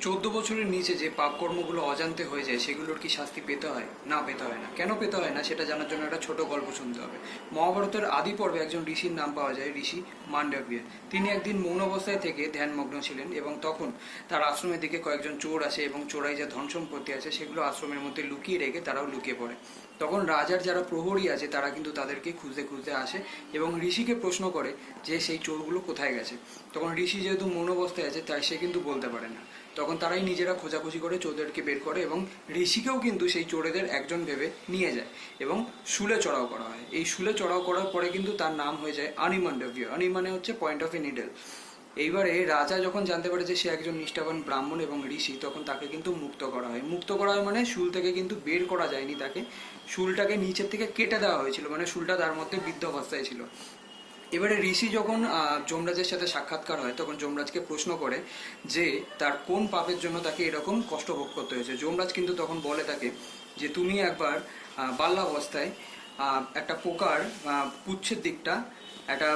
14 বছরের নিচে যে পাপ কর্মগুলো অজান্তে হয়ে যায় সেগুলোর কি শাস্তি পেতে হয়? না, পেতে হয় না। কেন পেতে হয় না সেটা জানার জন্য একটা ছোট গল্প শুনতে হবে। মহাভারতের আদি পর্বে একজন ঋষির নাম পাওয়া যায়, ঋষি মান্ডব্য। তিনি একদিন মৌন অবস্থায় থেকে ধ্যানমগ্ন ছিলেন এবং তখন তার আশ্রমের দিকে কয়েকজন চোর আসে এবং চোরাই যে ধন সম্পত্তি আছে সেগুলো আশ্রমের মধ্যে লুকিয়ে রেখে তারাও লুকিয়ে পড়ে। তখন রাজার যারা প্রহরী আছে তারা কিন্তু তাদেরকে খুঁজতে খুঁজতে আসে এবং ঋষিকে প্রশ্ন করে যে সেই চোরগুলো কোথায় গেছে। তখন ঋষি যেহেতু মৌন অবস্থায় আছে তাই সে কিন্তু বলতে পারে না। তখন তারাই নিজেরা খোঁজাখুঁজি করে চোরদেরকে বের করে এবং ঋষিকেও কিন্তু সেই চোরেদের একজন ভেবে নিয়ে যায় এবং শুলে চড়াও করা হয়। এই শুলে চড়াও করার পরে কিন্তু তার নাম হয়ে যায় অনিমান্ডব্য। অনি মানে হচ্ছে পয়েন্ট অফ এ নিডল। এইবারে রাজা যখন জানতে পারে যে সে একজন নিষ্ঠাবান ব্রাহ্মণ এবং ঋষি, তখন তাকে কিন্তু মুক্ত করা হয়। মুক্ত করা হয় মানে শুল থেকে কিন্তু বের করা যায়নি তাকে, শুলটাকে নিচের থেকে কেটে দেওয়া হয়েছিল, মানে শুলটা তার মধ্যে বিদ্ধ অবস্থায় ছিল। এবারে ঋষি যখন যমরাজের সাথে সাক্ষাৎকার হয় তখন যমরাজকে প্রশ্ন করে যে তার কোন পাপের জন্য তাকে এরকম কষ্ট ভোগ করতে হয়েছে। যমরাজ কিন্তু তখন বলে তাকে যে তুমি একবার বাল্যাবস্থায় একটা পোকার পুচ্ছের দিকটা একটা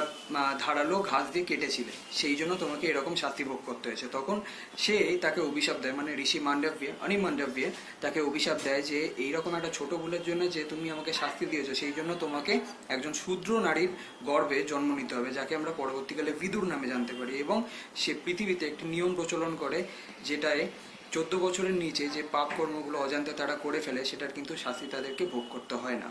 ধারালো ঘাস দিয়ে কেটেছিলে, সেই জন্য তোমাকে এরকম শাস্তি ভোগ করতে হয়েছে। তখন সে তাকে অভিশাপ দেয়, মানে ঋষি মান্ডব্য, অনিমান্ডব্য তাকে অভিশাপ দেয় যে এইরকম একটা ছোট ভুলের জন্য যে তুমি আমাকে শাস্তি দিয়েছো, সেই জন্য তোমাকে একজন শূদ্র নারীর গর্ভে জন্ম নিতে হবে, যাকে আমরা পরবর্তীকালে বিদুর নামে জানতে পারি। এবং সে পৃথিবীতে একটি নিয়ম প্রচলন করে যেটায় 14 বছরের নিচে যে পাপ কর্মগুলো অজান্তে তারা করে ফেলে সেটার কিন্তু শাস্তি তাদেরকে ভোগ করতে হয় না।